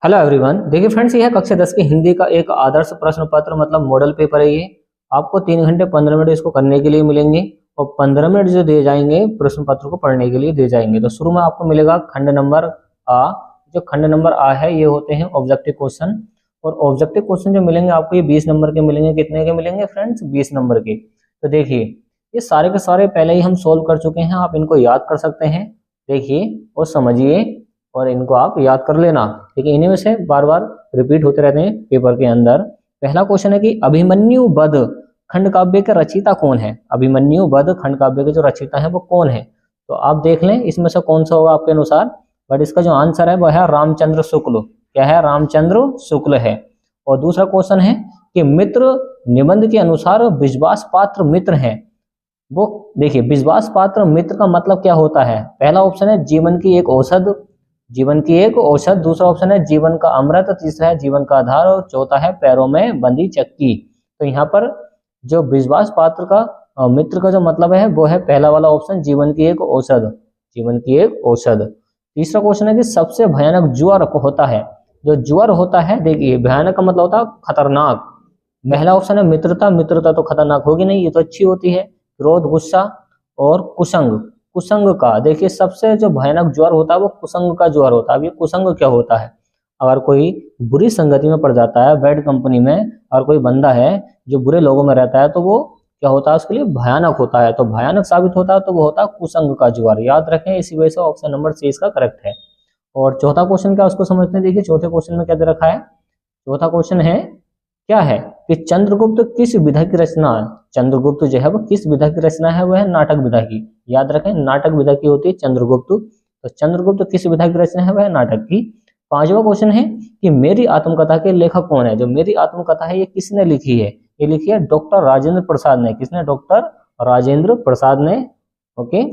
Hello everyone. देखिए friends, यह कक्षा 10 की हिंदी का एक आदर्श प्रश्न पत्र मतलब मॉडल पेपर है। ये आपको 3 घंटे 15 मिनट इसको करने के लिए मिलेंगे और 15 मिनट जो दिए जाएंगे प्रश्न पत्र को पढ़ने के लिए दिए जाएंगे। तो शुरू में आपको मिलेगा खंड नंबर आ। जो खंड नंबर आ है ये होते हैं ऑब्जेक्टिव क्वेश्चन। और ऑब्जेक्टिव क्वेश्चन जो मिलेंगे आपको ये 20 नंबर के मिलेंगे। कितने के मिलेंगे फ्रेंड्स? 20 नंबर के। तो देखिए ये सारे के सारे पहले ही हम सोल्व कर चुके हैं, आप इनको याद कर सकते हैं। देखिए और समझिए और इनको आप याद कर लेना। ठीक है, इन्हीं में से बार बार रिपीट होते रहते हैं पेपर के अंदर। पहला क्वेश्चन है कि अभिमन्यु वध खंड काव्य के रचयिता कौन है? अभिमन्यु वध खंड काव्य के जो रचयिता है वो कौन है? तो आप देख लें इसमें से कौन सा होगा आपके अनुसार। बट इसका जो आंसर है वह है रामचंद्र शुक्ल। क्या है? रामचंद्र शुक्ल है। और दूसरा क्वेश्चन है कि मित्र निबंध के अनुसार विश्वास पात्र मित्र है। वो देखिए विश्वास पात्र मित्र का मतलब क्या होता है। पहला ऑप्शन है जीवन की एक औषध, जीवन की एक औषध। दूसरा ऑप्शन है जीवन का अमृत। तीसरा है जीवन का आधार और चौथा है पैरों में बंधी चक्की। तो यहाँ पर जो विश्वास पात्र का मित्र का जो मतलब है वो है पहला वाला ऑप्शन, जीवन की एक औषध, जीवन की एक औषध। तीसरा क्वेश्चन है कि सबसे भयानक ज्वर होता है। जो ज्वर होता है देखिए भयानक का मतलब होता है खतरनाक। पहला ऑप्शन है मित्रता। मित्रता तो खतरनाक होगी नहीं, ये तो अच्छी होती है। क्रोध, गुस्सा और कुसंग। कुसंग का देखिए सबसे जो भयानक ज्वर होता है वो कुसंग का ज्वर होता है। अब ये कुसंग क्या होता है? अगर कोई बुरी संगति में पड़ जाता है, बैड कंपनी में, और कोई बंदा है जो बुरे लोगों में रहता है तो वो क्या होता है? उसके लिए भयानक होता है। तो भयानक साबित होता है तो वो होता है कुसंग का ज्वर। याद रखें, इसी वजह से ऑप्शन नंबर सी इसका करेक्ट है। और चौथा क्वेश्चन क्या उसको समझते हैं। देखिए चौथे क्वेश्चन में क्या दे रखा है। चौथा क्वेश्चन है क्या है कि चंद्रगुप्त किस विधा की रचना है। चंद्रगुप्त जो है वो किस विधा की रचना है? वो है नाटक विधा की। याद रखें नाटक विधा की होती है चंद्रगुप्त। तो चंद्रगुप्त किस विधा की रचना है? वह है नाटक की। पांचवा क्वेश्चन है कि मेरी आत्मकथा के लेखक कौन है। जो मेरी आत्मकथा है ये किसने लिखी है? ये लिखी है डॉक्टर राजेंद्र प्रसाद ने। किसने? डॉक्टर राजेंद्र प्रसाद ने। ओके।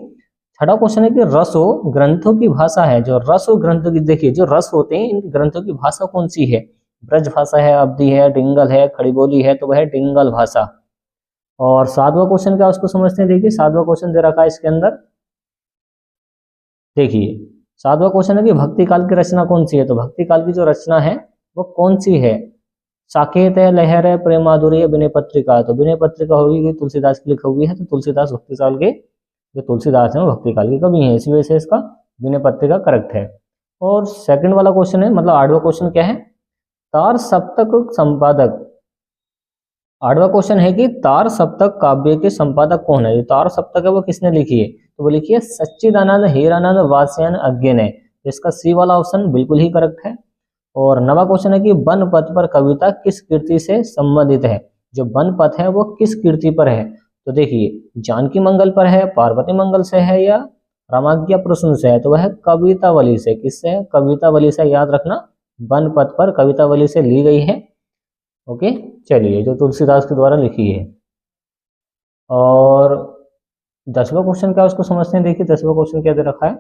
छठा क्वेश्चन है कि रसो ग्रंथों की भाषा है। जो रसो ग्रंथों की, देखिए जो रस होते हैं इन ग्रंथों की भाषा कौन सी है? ब्रज भाषा है, अवधी है, डिंगल है, खड़ी बोली है। तो वह है डिंगल भाषा। और सातवां क्वेश्चन क्या उसको समझते हैं। देखिए सातवां क्वेश्चन दे रखा है इसके अंदर। देखिए सातवां क्वेश्चन है कि भक्ति काल की रचना कौन सी है। तो भक्ति काल की जो रचना है वो कौन सी है? साकेत है, लहर है, प्रेम माधुरी है, विनय पत्रिका। तो विनय पत्रिका होगी कि तुलसीदास की लिखी हुई है। तो तुलसीदास भक्ति काल के जो तुलसीदास है वो भक्ति काल के कवि हैं, इसी वजह से इसका विनय पत्रिका करेक्ट है। और सेकंड वाला क्वेश्चन है मतलब आठवां क्वेश्चन क्या है? तार सप्तक संपादक। आठवां क्वेश्चन है कि तार सप्तक काव्य के संपादक कौन है। जो तार सप्तक है वो किसने लिखी है? तो वो लिखी है सच्चिदानंद हीरानंद वात्स्यायन अज्ञे ने। तो इसका सी वाला ऑप्शन बिल्कुल ही करेक्ट है। और नवा क्वेश्चन है कि वन पथ पर कविता किस कृति से संबंधित है। जो वन पथ है वो किस कृति पर है? तो देखिए जानकी मंगल पर है, पार्वती मंगल से है, या रामाज्ञा प्रसून से है। तो वह कवितावली से। किससे है? कवितावली से। याद रखना वन पथ पर कवितावली से ली गई है। ओके, चलिए जो तुलसीदास के द्वारा लिखी है। और 10वां क्वेश्चन क्या उसको समझते हैं। देखिए 10वां क्वेश्चन क्या दे रखा है,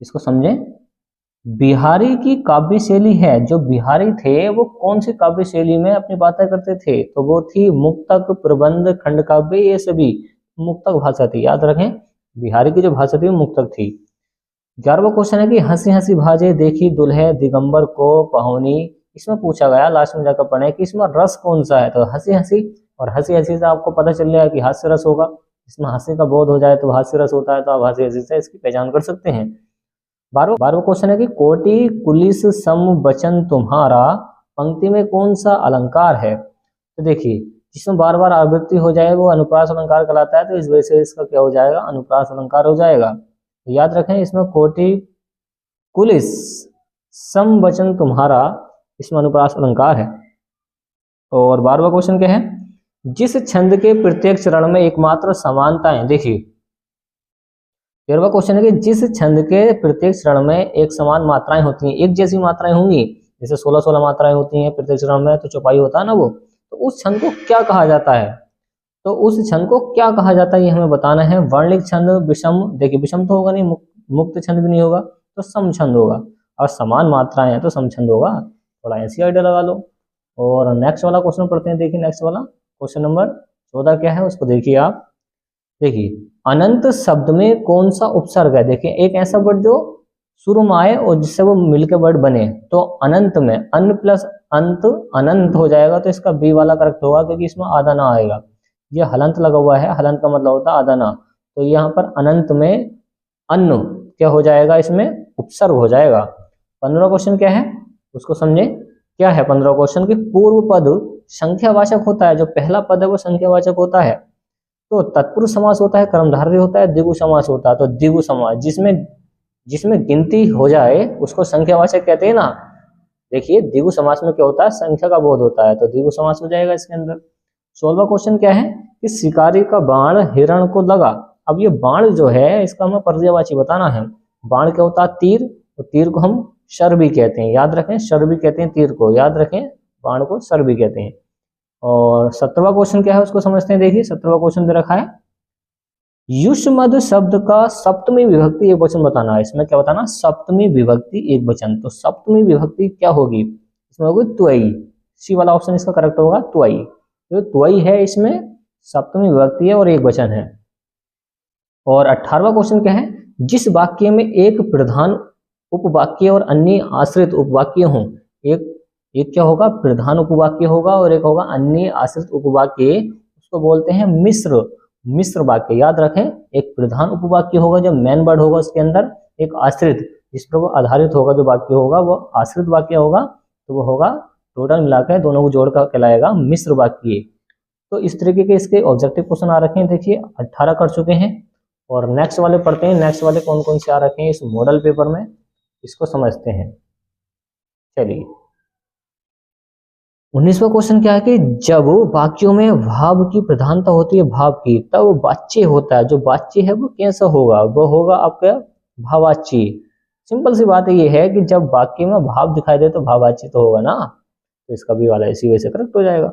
इसको समझें। बिहारी की काव्य शैली है। जो बिहारी थे वो कौन सी काव्य शैली में अपनी बातें करते थे? तो वो थी मुक्तक, प्रबंध, खंड काव्य, ये सभी मुक्तक भाषा थी। याद रखें बिहारी की जो भाषा थी वो मुक्तक थी। 11वां क्वेश्चन है कि हंसी हंसी भाजे देखी दुल्हे दिगंबर को पहुनी। इसमें पूछा गया, लास्ट में जाकर पढ़े कि इसमें रस कौन सा है। तो हंसी हंसी, और हंसी हंसी से आपको पता चल जाएगा कि हास्य रस होगा। इसमें हंसी का बोध हो जाए तो हास्य रस होता है, तो आप हंसी हंसी से इसकी पहचान कर सकते हैं। 12वां क्वेश्चन है कि कोटि कुलिस सम वचन तुम्हारा पंक्ति में कौन सा अलंकार है। तो देखिए जिसमें बार बार आवृत्ति हो जाए वो अनुप्रास अलंकार कहलाता है। तो इस वजह से इसका क्या हो जाएगा? अनुप्रास अलंकार हो जाएगा। तो याद रखें इसमें कोटि कुलिस सम वचन तुम्हारा, इसमें अनुप्रास अलंकार है। और 12वां क्वेश्चन क्या है? जिस छंद के प्रत्येक चरण में एकमात्र समानताएं। देखिए 13वां क्वेश्चन है कि जिस छंद के प्रत्येक चरण में एक समान मात्राएं होती हैं, एक जैसी मात्राएं होंगी, जैसे 16-16 मात्राएं होती हैं प्रत्येक चरण में, तो चौपाई होता है ना वो, तो उस छंद को क्या कहा जाता है? तो उस छंद को क्या कहा जाता है ये हमें बताना है। वर्णिक छंद, विषम, देखिए विषम तो होगा नहीं, मुक्त छंद भी नहीं होगा, तो सम छंद होगा। और समान मात्राएं हैं तो सम छंद होगा। थोड़ा ऐसी आइडिया लगा लो। और नेक्स्ट वाला क्वेश्चन पढ़ते हैं। देखिए नेक्स्ट वाला क्वेश्चन नंबर 14 क्या है उसको देखिए आप। देखिए अनंत शब्द में कौन सा उपसर्ग है। देखिए एक ऐसा वर्ड जो शुरू में आए और जिससे वो मिलके वर्ड बने, तो अनंत में अन प्लस अंत अनंत हो जाएगा, तो इसका बी वाला करेक्ट होगा क्योंकि इसमें आधा ना आएगा। ये हलंत लगा हुआ है, हलंत का मतलब होता है आधा ना, तो यहाँ पर अनंत में अन्न क्या हो जाएगा, इसमें उपसर्ग हो जाएगा। 15 क्वेश्चन क्या है उसको समझे। क्या है 15 क्वेश्चन की पूर्व पद संख्यावाचक होता है, जो पहला पद है वो संख्यावाचक होता है। तो तत्पुरुष समास होता है, कर्मधारय होता है, द्विगु समास होता है। तो द्विगु समास जिसमें गिनती हो जाए उसको संख्यावाचक कहते हैं ना। देखिए द्विगु समास में क्या होता है, संख्या का बोध होता है, तो द्विगु समास हो जाएगा इसके अंदर। 16वां क्वेश्चन क्या है कि शिकारी का बाण हिरण को लगा। अब ये बाण जो है इसका हमें पर्यायवाची बताना है। बाण क्या होता है, तीर, तो तीर को हम शर भी कहते हैं, याद रखें, शर भी कहते हैं तीर को, याद रखें, बाण को शर भी कहते हैं। और 17वां क्वेश्चन क्या है उसको समझते हैं। देखिए 17वां क्वेश्चन दे रखा है, युष्मद शब्द का सप्तमी विभक्ति एक वचन बताना है। इसमें क्या बताना, सप्तमी विभक्ति एक वचन। तो सप्तमी विभक्ति क्या होगी, इसमें होगी त्वयी। सी वाला ऑप्शन इसका करेक्ट होगा, त्वयी। जो त्वयी है इसमें सप्तमी विभक्ति है और एक वचन है। और 18वां क्वेश्चन क्या है, जिस वाक्य में एक प्रधान उपवाक्य और अन्य आश्रित उपवाक्य हों, एक क्या होगा, प्रधान उपवाक्य होगा और एक होगा अन्य आश्रित उपवाक्य, उसको बोलते हैं मिश्र वाक्य। याद रखें, एक प्रधान उपवाक्य होगा जो मेन वर्ड होगा उसके अंदर, एक आश्रित जिस पर वो आधारित होगा जो वाक्य होगा वो आश्रित वाक्य होगा, तो वो होगा टोटल मिलाकर दोनों को जोड़कर कहलाएगा मिश्र वाक्य। तो इस तरीके के इसके ऑब्जेक्टिव क्वेश्चन आ रखे हैं। देखिए 18 कर चुके हैं और नेक्स्ट वाले पढ़ते हैं। नेक्स्ट वाले कौन कौन से आ रखे हैं इस मॉडल पेपर में, इसको समझते हैं। चलिए 19वां क्वेश्चन क्या है कि जब वाक्यों में भाव की प्रधानता होती है, भाव की, तब वाच्य होता है। जो वाच्य है वो कैसा होगा, वो होगा आपका भाववाच्य। सिंपल सी बात ये है कि जब वाक्य में भाव दिखाई दे तो भाववाच्य तो होगा ना, तो इसका भी वाला इसी वजह से करेक्ट हो जाएगा।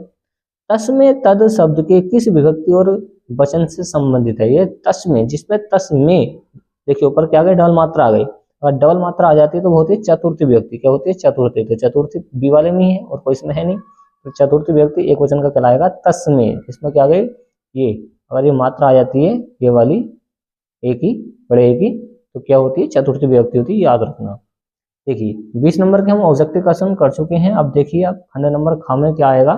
तस्में तद शब्द के किस विभक्ति और वचन से संबंधित है। ये तस्में, जिसमें तस्में देखिए ऊपर क्या आ गई, डबल मात्रा आ गई। अगर डबल मात्रा आ जाती है तो वो होती है चतुर्थी विभक्ति। क्या होती है, चतुर्थी। तो चतुर्थी बी वाले में ही है और कोई इसमें है नहीं, तो चतुर्थी विभक्ति एक वचन का कहलाएगा तस्में। इसमें क्या आ गई, ये अगर ये मात्रा आ जाती है ये वाली एक ही बड़े एक ही, तो क्या होती है, चतुर्थी विभक्ति होती है, याद रखना। देखिए 20 नंबर के हम ऑब्जेक्टिव क्वेश्चन कर चुके हैं। अब देखिए आप खंड नंबर ख में क्या आएगा,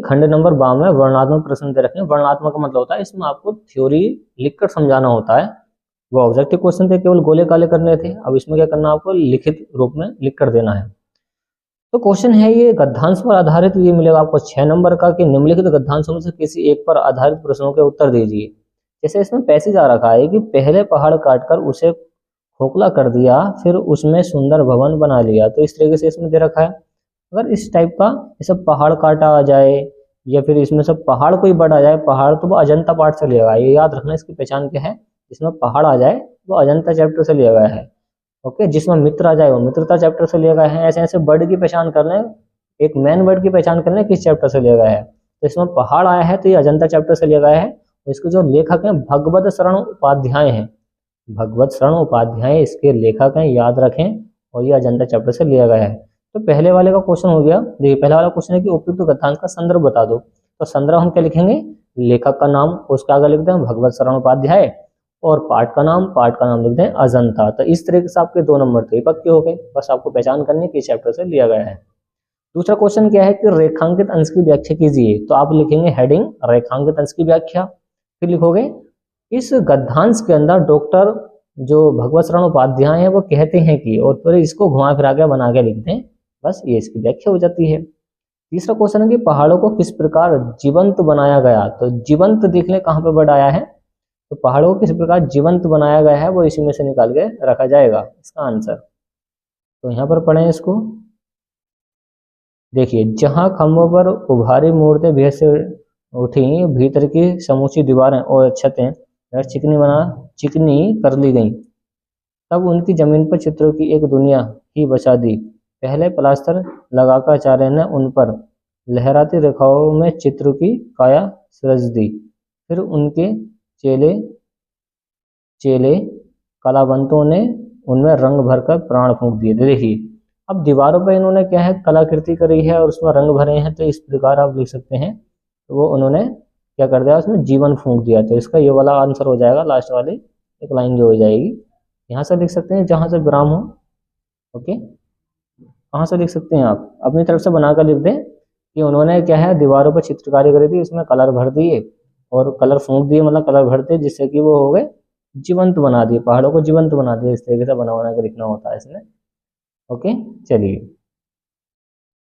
खंड नंबर 52 में वर्णात्मक प्रश्न दे रखे हैं। वर्णात्मक का मतलब होता है इसमें आपको थ्योरी लिखकर समझाना होता है। वो ऑब्जेक्टिव क्वेश्चन थे केवल गोले काले करने थे, अब इसमें क्या करना आपको लिखित रूप में लिख कर देना है। तो क्वेश्चन है ये गद्यांश पर आधारित, ये मिलेगा आपको 6 नंबर का कि निम्नलिखित गद्यांशों में से किसी एक पर आधारित प्रश्नों के उत्तर दीजिए। जैसे इसमें पैसेज आ रखा है कि पहले पहाड़ काटकर उसे खोखला कर दिया, फिर उसमें सुंदर भवन बना लिया। तो इस तरीके से इसमें दे रखा है। अगर इस टाइप का ये सब पहाड़ काटा आ जाए या फिर इसमें सब पहाड़ कोई बढ़ आ जाए, पहाड़ तो वो अजंता पाठ से लिया गया है, ये याद रखना। इसकी पहचान क्या है, इसमें पहाड़ आ जाए वो अजंता चैप्टर से लिया गया है। ओके, जिसमें मित्र आ जाए वो मित्रता चैप्टर से लिया गया है। ऐसे ऐसे वर्ड की पहचान कर लें, एक मेन वर्ड की पहचान कर लें किस चैप्टर से लिया गया है। तो इसमें पहाड़ आया है तो ये अजंता चैप्टर से लिया गया है। इसके जो लेखक हैं भगवत शरण उपाध्याय हैं, भगवत शरण उपाध्याय इसके लेखक हैं, याद रखें, और ये अजंता चैप्टर से लिया गया है। तो पहले वाले का क्वेश्चन हो गया। देखिए पहला वाला क्वेश्चन है कि उपयुक्त गद्यांश का संदर्भ बता दो। तो संदर्भ हम क्या लिखेंगे, लेखक का नाम, उसके आगे लिख दें भगवत शरण उपाध्याय, और पाठ का नाम लिख दें अजंता। तो इस तरीके से आपके 2 नंबर तो पक्के हो गए। बस आपको पहचान करनी है किस चैप्टर से लिया गया है। दूसरा क्वेश्चन क्या है कि रेखांकित अंश की व्याख्या कीजिए। तो आप लिखेंगे हेडिंग रेखांकित अंश की व्याख्या, फिर लिखोगे इस गद्यांश के अंदर डॉक्टर जो भगवत शरण उपाध्याय है वो कहते हैं कि, और फिर इसको घुमा फिरा के बना के लिख दें, बस ये इसकी व्याख्या हो जाती है। तीसरा क्वेश्चन है कि पहाड़ों को किस प्रकार जीवंत बनाया गया। तो जीवंत देख लें कहाँ पे वर्ड आया है, तो पहाड़ों को किस प्रकार जीवंत बनाया गया है वो इसी में से निकाल के रखा जाएगा इसका आंसर। तो यहाँ पर पढ़ें इसको। देखिए जहाँ खम्भों पर उभारी मूर्तें भीड़ से उठी, भीतर की समूची दीवारें और छतें चिकनी कर ली गई, तब उनकी जमीन पर चित्रों की एक दुनिया ही बचा दी। पहले प्लास्टर लगाकर आचार्य ने उन पर लहराती रेखाओं में चित्र की काया सृज दी। फिर उनके चेले कलावंतों ने उनमें रंग भरकर प्राण फूंक दिए। देखिए अब दीवारों पर इन्होंने क्या है कलाकृति करी है और उसमें रंग भरे हैं, तो इस प्रकार आप लिख सकते हैं। तो वो उन्होंने क्या कर दिया, उसमें जीवन फूंक दिया। तो इसका ये वाला आंसर हो जाएगा, लास्ट वाली एक लाइन जो हो जाएगी। यहाँ से लिख सकते हैं जहाँ से विराम हो। ओके, कहाँ से लिख सकते हैं आप अपनी तरफ से बनाकर लिख दें कि उन्होंने क्या है दीवारों पर चित्रकारी करी थी, इसमें कलर भर दिए और कलर फूंक दिए, मतलब कलर भर दिए जिससे कि वो हो गए जीवंत बना दिए, पहाड़ों को जीवंत बना दिया। इस तरीके से बना के लिखना होता है इसमें। ओके, चलिए,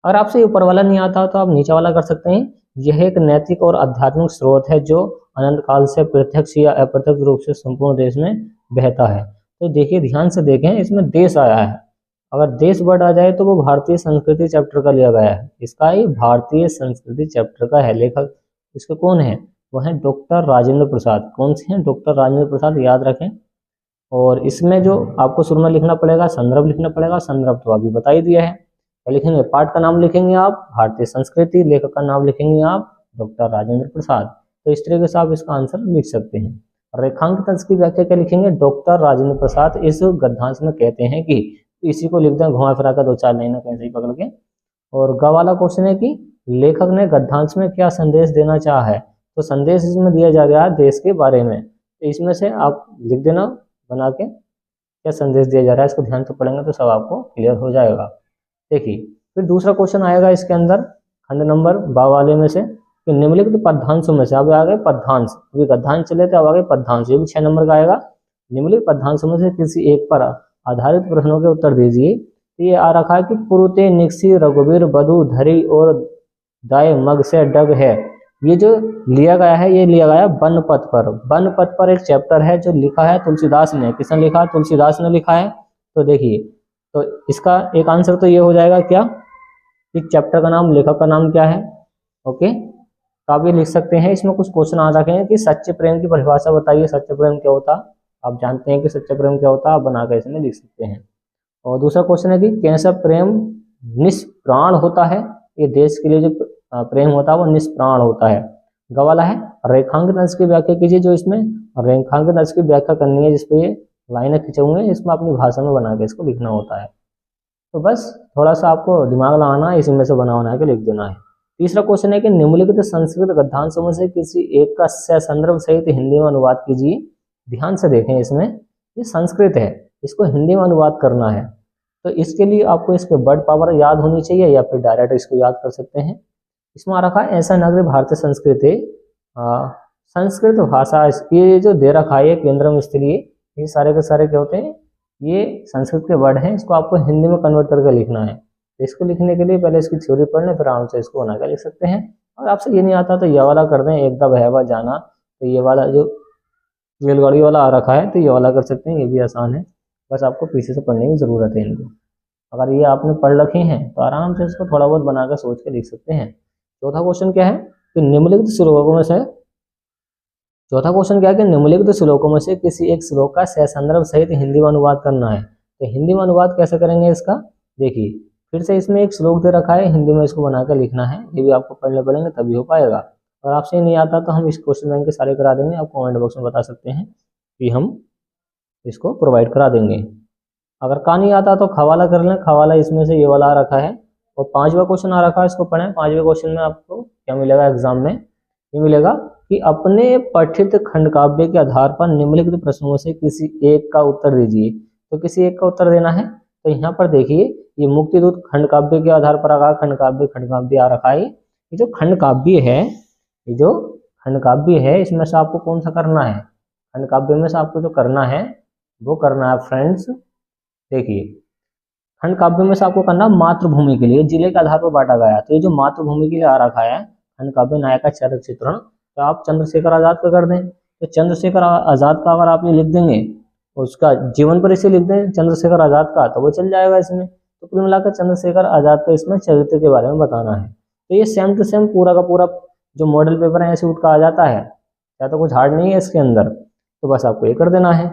अगर आपसे ऊपर वाला नहीं आता तो आप नीचे वाला कर सकते हैं। यह एक नैतिक और आध्यात्मिक स्रोत है जो अनंत काल से प्रत्यक्ष या अप्रत्यक्ष रूप से संपूर्ण देश में बहता है। तो देखिए, ध्यान से देखें, इसमें देश आया है। अगर देश वर्ड आ जाए तो वो भारतीय संस्कृति चैप्टर का लिया गया है। इसका ही भारतीय संस्कृति चैप्टर का है। लेखक इसके कौन है? वो है डॉक्टर राजेंद्र प्रसाद। कौन से हैं? डॉक्टर राजेंद्र प्रसाद, याद रखें। और इसमें जो आपको शुरू में लिखना पड़ेगा, संदर्भ लिखना पड़ेगा। संदर्भ तो अभी बता ही दिया है। क्या लिखेंगे? पाठ का नाम लिखेंगे आप भारतीय संस्कृति, लेखक का नाम लिखेंगे आप डॉक्टर राजेंद्र प्रसाद। तो इस तरीके से आप इसका आंसर लिख सकते हैं। रेखांकित अंश की व्याख्या क्या लिखेंगे? डॉक्टर राजेंद्र प्रसाद इस गद्यांश में कहते हैं कि, इसी को लिख दें घुमा फिरा कर 2-4 लाइनें कैसे ही पकड़ के। और ग वाला क्वेश्चन है कि लेखक ने गद्यांश में क्या संदेश देना चाहा है? तो संदेश इसमें दिया जा रहा है देश के बारे में। तो इसमें से आप लिख देना बना के क्या संदेश दिया जा रहा है। इसको ध्यान से पढ़ेंगे तो सब आपको क्लियर हो जाएगा। देखिए, फिर दूसरा क्वेश्चन आएगा इसके अंदर खंड नंबर 12 वाले में से कि निम्नलिखित पद्यांशों में से, अब आ गए पद्यांश, अभी गद्यांश चले थे, अब आ गए पद्यांश। ये भी 6 नंबर का आएगा। निम्नलिखित पद्यांशों में से किसी एक पर आधारित प्रश्नों के उत्तर दीजिए। ये आ रखा है कि पुरुते निक्सी रघुवीर बधु धरी और दाय मग से डग है। ये जो लिया गया है, ये लिया गया वन पथ पर। वन पथ पर एक चैप्टर है जो लिखा है तुलसीदास ने। किसने लिखा? तुलसीदास ने लिखा है। तो देखिए, तो इसका एक आंसर तो ये हो जाएगा क्या कि चैप्टर का नाम, लेखक का नाम क्या है। ओके, तो आप ये लिख सकते हैं। इसमें कुछ क्वेश्चन आ रखे हैं कि सच्चे प्रेम की परिभाषा बताइए। सच्चे प्रेम क्या होता? आप जानते हैं कि सच्चा प्रेम क्या होता है, आप बनाकर इसमें लिख सकते हैं। और दूसरा क्वेश्चन है कि कैसा प्रेम निष्प्राण होता है? ये देश के लिए जो प्रेम होता है वो निष्प्राण होता है। गवाला है रेखांकित अंश की व्याख्या कीजिए। जो इसमें रेखांकित अंश की व्याख्या करनी है, जिसपे ये लाइनें खींचे हुए हैं, इसमें अपनी भाषा में बना के इसको लिखना होता है। तो बस थोड़ा सा आपको दिमाग लगाना है, इसी में से बना के लिख देना है। तीसरा क्वेश्चन है कि निम्नलिखित संस्कृत गद्यांशों में से किसी एक का संदर्भ सहित हिंदी में अनुवाद कीजिए। ध्यान से देखें, इसमें ये संस्कृत है, इसको हिंदी में अनुवाद करना है। तो इसके लिए आपको इसके वर्ड पावर याद होनी चाहिए या फिर डायरेक्ट इसको याद कर सकते हैं। इसमें आ रखा है ऐसा नगर भारतीय संस्कृति संस्कृत भाषा। ये जो दे रखा है केंद्रम स्थलीय, ये सारे के सारे क्या होते हैं? ये संस्कृत के वर्ड हैं। इसको आपको हिंदी में कन्वर्ट करके लिखना है। तो इसको लिखने के लिए पहले इसकी थ्योरी पढ़ लें, फिर आराम से इसको बना कर लिख सकते हैं। और आपसे ये नहीं आता तो ये वाला कर दें, एक द बहवा जाना। तो ये वाला जो रेलगाड़ी वाला आ रखा है तो ये वाला कर सकते हैं, ये भी आसान है। बस आपको पीछे से पढ़ने की ज़रूरत है इनको। अगर ये आपने पढ़ रखे हैं तो आराम से इसको थोड़ा बहुत बनाकर सोच के लिख सकते हैं। चौथा क्वेश्चन क्या है कि निम्नलिखित श्लोकों में से, चौथा क्वेश्चन क्या है कि निम्नलिखित श्लोकों में से किसी एक श्लोक का संदर्भ सहित हिंदी में अनुवाद करना है। तो हिंदी में अनुवाद कैसे करेंगे इसका? देखिए, फिर से इसमें एक श्लोक दे रखा है, हिंदी में इसको बनाकर लिखना है। ये भी आपको पढ़ने पड़ेंगे तभी हो पाएगा। और आपसे नहीं आता तो हम इस क्वेश्चन बैंक के सारे करा देंगे। आप कमेंट बॉक्स में बता सकते हैं कि हम इसको प्रोवाइड करा देंगे। अगर का नहीं आता तो खवाला कर लें। खवाला इसमें से ये वाला आ रखा है। और 5वां क्वेश्चन आ रखा है, इसको पढ़ें। 5वें क्वेश्चन में आपको क्या मिलेगा एग्जाम में? ये मिलेगा कि अपने पठित खंड काव्य के आधार पर निम्नलिखित प्रश्नों से किसी एक का उत्तर दीजिए। तो किसी एक का उत्तर देना है। तो यहाँ पर देखिए, ये मुक्तिदूत खंड काव्य के आधार पर आगा खंड काव्य आ रखा है। ये जो खंड काव्य है, ये जो खंड काव्य है, इसमें से आपको कौन सा करना है? खंड काव्य में से आपको जो करना है वो करना है फ्रेंड्स, देखिए खंड काव्य में से आपको करना मातृभूमि के लिए जिले के आधार पर बांटा गया। तो ये जो मातृभूमि के लिए आ रखा है खंड काव्य नायक का चरित्र चित्रण, तो आप चंद्रशेखर आजाद का कर दें। तो चंद्रशेखर आजाद का अगर आप ये लिख देंगे, उसका जीवन परिचय लिख दें चंद्रशेखर आजाद का, तो वो चल जाएगा इसमें। तो कुल मिलाकर चंद्रशेखर आजाद का इसमें चरित्र के बारे में बताना है। तो ये सेम टू सेम पूरा का पूरा जो मॉडल पेपर है ऐसे का आ जाता है, या तो कुछ हार्ड नहीं है इसके अंदर। तो बस आपको ये कर देना है।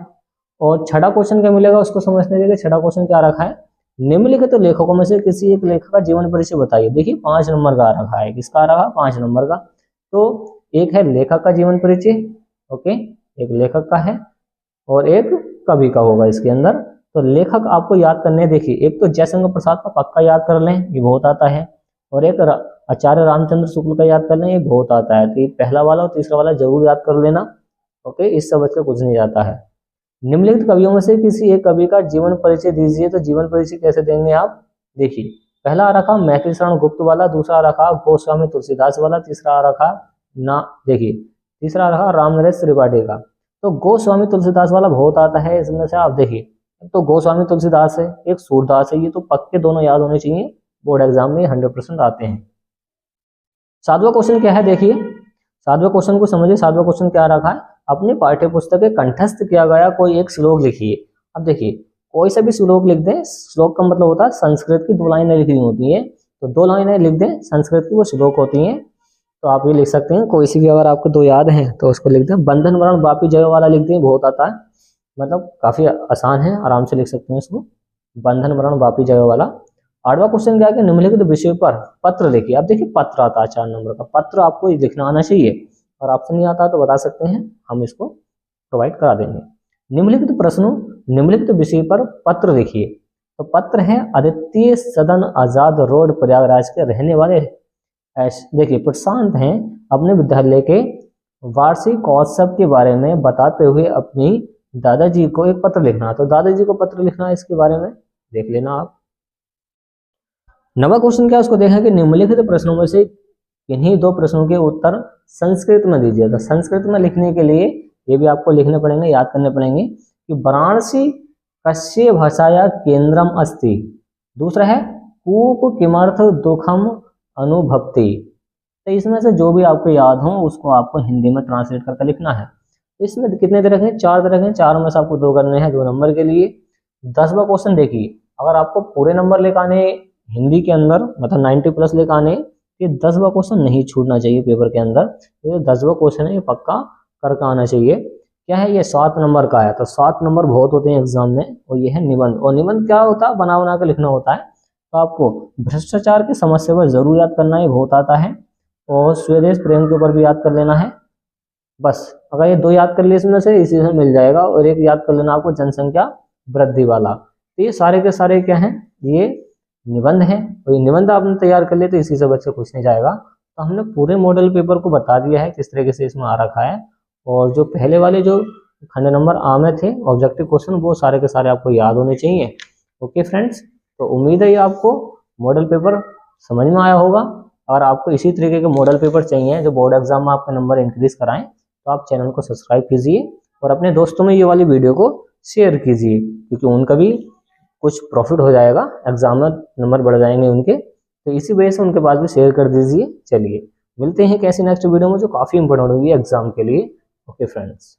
और छठा क्वेश्चन क्या मिलेगा उसको समझने के लिए, छठा क्वेश्चन क्या रखा है? निम्नलिखित तो लेखकों में से किसी एक लेखक का जीवन परिचय बताइए। देखिए 5 नंबर का आ रखा है। किसका आ रहा? 5 नंबर का। तो एक है लेखक का जीवन परिचय, ओके, एक लेखक का है और एक कवि का होगा इसके अंदर। तो लेखक आपको याद करने, देखिए एक तो जयशंकर प्रसाद का पक्का याद कर लें, ये बहुत आता है। और एक आचार्य रामचंद्र शुक्ल का याद कर लें, ये बहुत आता है। तो ये पहला वाला और तीसरा वाला जरूर याद कर लेना, ओके, इससे बच के कुछ नहीं जाता है। निम्नलिखित कवियों में से किसी एक कवि का जीवन परिचय दीजिए। तो जीवन परिचय कैसे देंगे आप, देखिए पहला रखा मैथिली शरण गुप्त वाला, दूसरा रखा गोस्वामी तुलसीदास वाला, तीसरा रखा ना देखिए तीसरा रखा रामनरेश त्रिपाठी का। तो गोस्वामी तुलसीदास वाला बहुत आता है इसमें से, आप देखिए तो गोस्वामी तुलसीदास है, एक सूरदास है, ये तो पक्के दोनों याद होने चाहिए, बोर्ड एग्जाम में 100% आते हैं। सातवां क्वेश्चन क्या है, देखिए सातवें क्वेश्चन को समझिए। सातवां क्वेश्चन क्या रखा है, अपनी पाठ्य पुस्तक के कंठस्थ किया गया कोई एक श्लोक लिखिए। अब देखिए कोई सा भी श्लोक लिख दें, श्लोक का मतलब होता है संस्कृत की 2 लाइनें लिखनी होती हैं, तो 2 लाइनें लिख दें संस्कृत की, वो श्लोक होती हैं। तो आप ये लिख सकते हैं, कोई सी भी अगर आपको 2 याद हैं तो उसको लिख दें। बंधन वरण वापी जय वाला लिख दें, बहुत आता है, मतलब काफी आसान है, आराम से लिख सकते हैं इसको, बंधन वरण वापी जय वाला। 8वां क्वेश्चन क्या है कि निम्नलिखित विषय पर पत्र लिखिए। अब देखिए पत्र आता है 4 नंबर का, पत्र आपको लिखना आना चाहिए, और ऑप्शन नहीं आता तो बता सकते हैं, हम इसको प्रोवाइड करा देंगे। निम्नलिखित प्रश्नों निम्नलिखित विषय पर पत्र लिखिए। तो पत्र है अद्वितीय सदन आजाद रोड प्रयागराज के रहने वाले देखिए प्रशांत हैं, अपने विद्यालय के वार्षिक महोत्सव के बारे में बताते हुए अपनी दादाजी को एक पत्र लिखना। तो दादाजी को पत्र लिखना है, इसके बारे में देख लेना आप। 9वां क्वेश्चन क्या है, उसको देखा कि निम्नलिखित प्रश्नों में से इन्हीं 2 प्रश्नों के उत्तर संस्कृत में दीजिए। तो संस्कृत में लिखने के लिए ये भी आपको लिखने पड़ेंगे, याद करने पड़ेंगे कि वाराणसी कस्य भाषाया केंद्रम अस्ति। दूसरा है कूप किमर्थ दुखम अनुभवती। तो इसमें से जो भी आपको याद हो उसको आपको हिंदी में ट्रांसलेट करके लिखना है। तो इसमें कितने तरह के, 4 तरह के, 4 में से आपको 2 करने हैं 2 नंबर के लिए। 10वां क्वेश्चन देखिए, अगर आपको पूरे नंबर लेकर आने हिंदी के अंदर, मतलब 90+ लेकर आने, ये 10वां क्वेश्चन नहीं छूटना चाहिए पेपर के अंदर। ये 10वां क्वेश्चन है, ये पक्का करके आना चाहिए। क्या है ये 7 नंबर का है, तो 7 नंबर बहुत होते हैं एग्जाम में, और ये है निबंध। और निबंध क्या होता है, बना बना के लिखना होता है। तो आपको भ्रष्टाचार की समस्या पर जरूर याद करना है, बहुत आता है, और स्वदेश प्रेम के ऊपर भी याद कर लेना है। बस अगर ये 2 याद कर लिए इसमें से, इसी से मिल जाएगा। और एक याद कर लेना आपको जनसंख्या वृद्धि वाला। तो ये सारे के सारे क्या हैं, ये निबंध है, और ये निबंध आपने तैयार कर लिए तो इसी से बच्चे कुछ नहीं जाएगा। तो हमने पूरे मॉडल पेपर को बता दिया है किस तरीके से इसमें आ रखा है। और जो पहले वाले जो खंड नंबर आ में थे ऑब्जेक्टिव क्वेश्चन, वो सारे के सारे आपको याद होने चाहिए। ओके फ्रेंड्स, तो उम्मीद है ये आपको मॉडल पेपर समझ में आया होगा। और आपको इसी तरीके के मॉडल पेपर चाहिए जो बोर्ड एग्जाम में आपका नंबर इंक्रीज कराएं, तो आप चैनल को सब्सक्राइब कीजिए और अपने दोस्तों में ये वाली वीडियो को शेयर कीजिए, क्योंकि उनका भी कुछ प्रॉफिट हो जाएगा, एग्जाम में नंबर बढ़ जाएंगे उनके। तो इसी वजह से उनके पास भी शेयर कर दीजिए। चलिए मिलते हैं कैसे नेक्स्ट वीडियो में, जो काफ़ी इंपॉर्टेंट होगी एग्जाम के लिए। Okay friends.